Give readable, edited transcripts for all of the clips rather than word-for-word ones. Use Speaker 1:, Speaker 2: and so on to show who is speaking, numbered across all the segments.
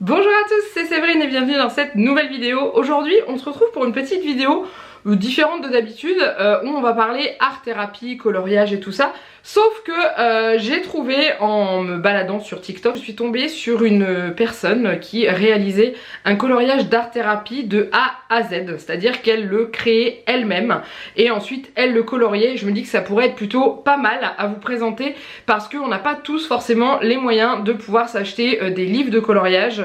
Speaker 1: Bonjour à tous, c'est Séverine et bienvenue dans cette nouvelle vidéo. Aujourd'hui, on se retrouve pour une petite vidéo différente de d'habitude où on va parler art thérapie, coloriage et tout ça. Sauf que j'ai trouvé en me baladant sur TikTok, je suis tombée sur une personne qui réalisait un coloriage d'art thérapie de A à Z, c'est-à-dire qu'elle le créait elle-même et ensuite elle le coloriait. Je me dis que ça pourrait être plutôt pas mal à vous présenter parce qu'on n'a pas tous forcément les moyens de pouvoir s'acheter des livres de coloriage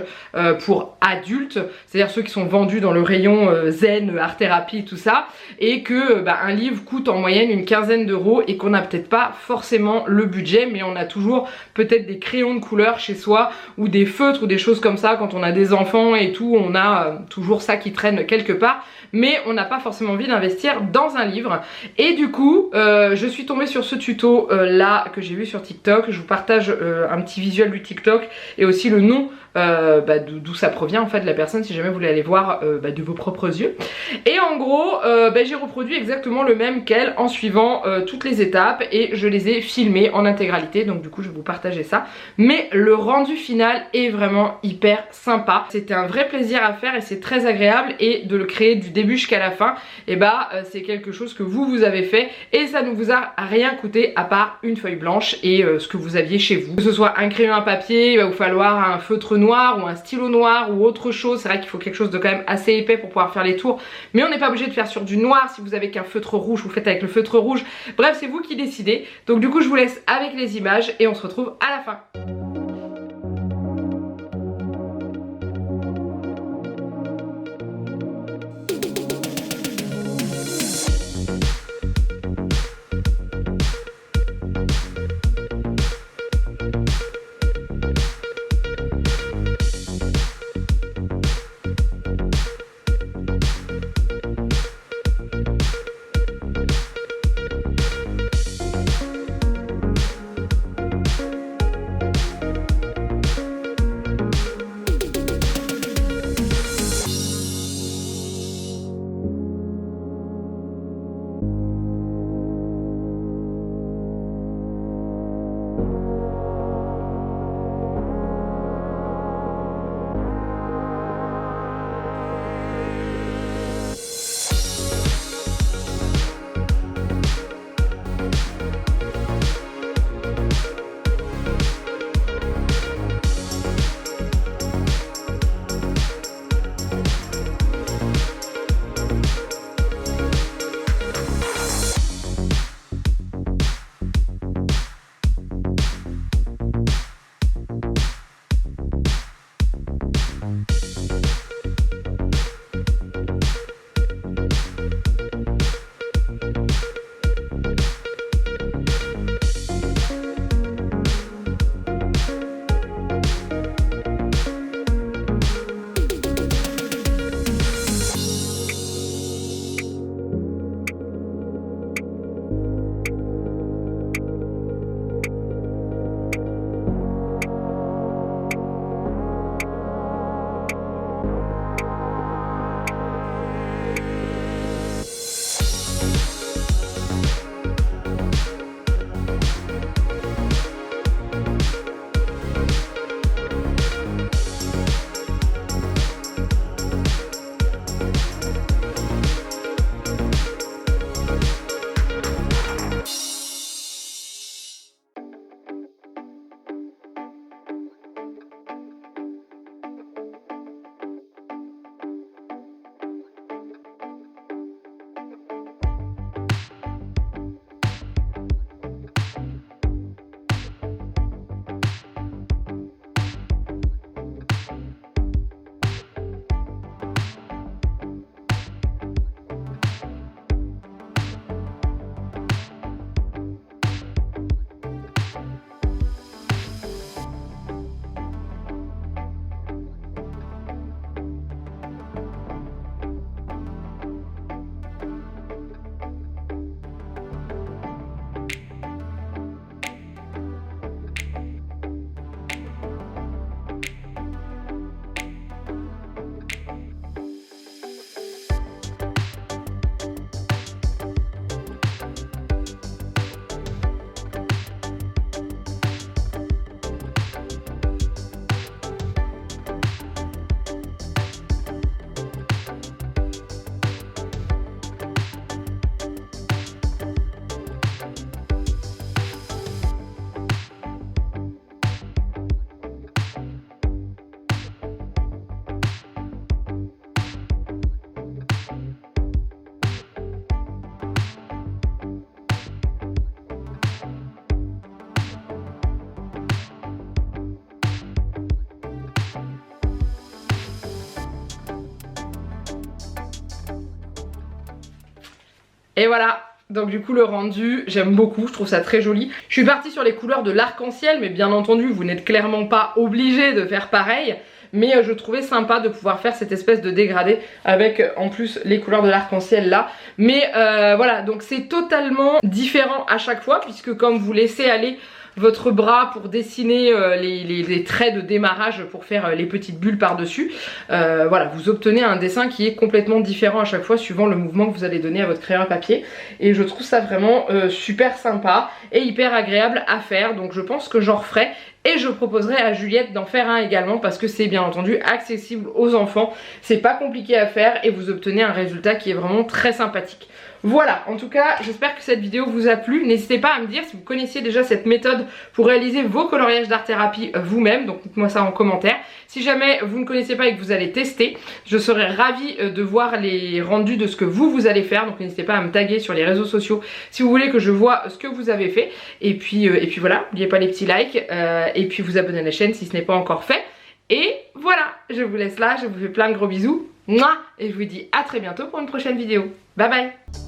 Speaker 1: pour adultes, c'est-à-dire ceux qui sont vendus dans le rayon zen, art thérapie, tout ça, et que un livre coûte en moyenne une quinzaine d'euros et qu'on n'a peut-être pas forcément le budget, mais on a toujours peut-être des crayons de couleur chez soi ou des feutres ou des choses comme ça. Quand on a des enfants et tout, on a toujours ça qui traîne quelque part, mais on n'a pas forcément envie d'investir dans un livre. Et du coup je suis tombée sur ce tuto là que j'ai vu sur TikTok. Je vous partage un petit visuel du TikTok et aussi le nom d'où ça provient en fait de la personne, si jamais vous voulez aller voir de vos propres yeux. Et en gros j'ai reproduit exactement le même qu'elle en suivant toutes les étapes et je les ai filmées en intégralité, donc du coup je vais vous partager ça. Mais le rendu final est vraiment hyper sympa, c'était un vrai plaisir à faire et c'est très agréable, et de le créer du début jusqu'à la fin, et c'est quelque chose que vous avez fait et ça ne vous a rien coûté à part une feuille blanche et ce que vous aviez chez vous. Que ce soit un crayon à papier, il va vous falloir un feutre noir ou un stylo noir ou autre chose. C'est vrai qu'il faut quelque chose de quand même assez épais pour pouvoir faire les tours, mais on n'est pas obligé de faire sur du noir. Si vous avez qu'un feutre rouge, vous faites avec le feutre rouge. Bref, c'est vous qui décidez. Donc du coup je vous laisse avec les images et on se retrouve à la fin. Et voilà. Donc du coup le rendu, j'aime beaucoup, je trouve ça très joli. Je suis partie sur les couleurs de l'arc-en-ciel, mais bien entendu vous n'êtes clairement pas obligé de faire pareil. Mais je trouvais sympa de pouvoir faire cette espèce de dégradé avec en plus les couleurs de l'arc-en-ciel là. Mais voilà, donc c'est totalement différent à chaque fois, puisque comme vous laissez aller votre bras pour dessiner les traits de démarrage pour faire les petites bulles par dessus, voilà, vous obtenez un dessin qui est complètement différent à chaque fois suivant le mouvement que vous allez donner à votre crayon à papier. Et je trouve ça vraiment super sympa et hyper agréable à faire, donc je pense que j'en referai. Et je proposerai à Juliette d'en faire un également parce que c'est bien entendu accessible aux enfants. C'est pas compliqué à faire et vous obtenez un résultat qui est vraiment très sympathique. Voilà, en tout cas, j'espère que cette vidéo vous a plu. N'hésitez pas à me dire si vous connaissiez déjà cette méthode pour réaliser vos coloriages d'art-thérapie vous-même. Donc dites-moi ça en commentaire. Si jamais vous ne connaissez pas et que vous allez tester, je serais ravie de voir les rendus de ce que vous allez faire. Donc n'hésitez pas à me taguer sur les réseaux sociaux si vous voulez que je vois ce que vous avez fait. Et puis voilà, n'oubliez pas les petits likes et puis vous abonner à la chaîne si ce n'est pas encore fait. Et voilà, je vous laisse là, je vous fais plein de gros bisous. Mouah, et je vous dis à très bientôt pour une prochaine vidéo. Bye bye.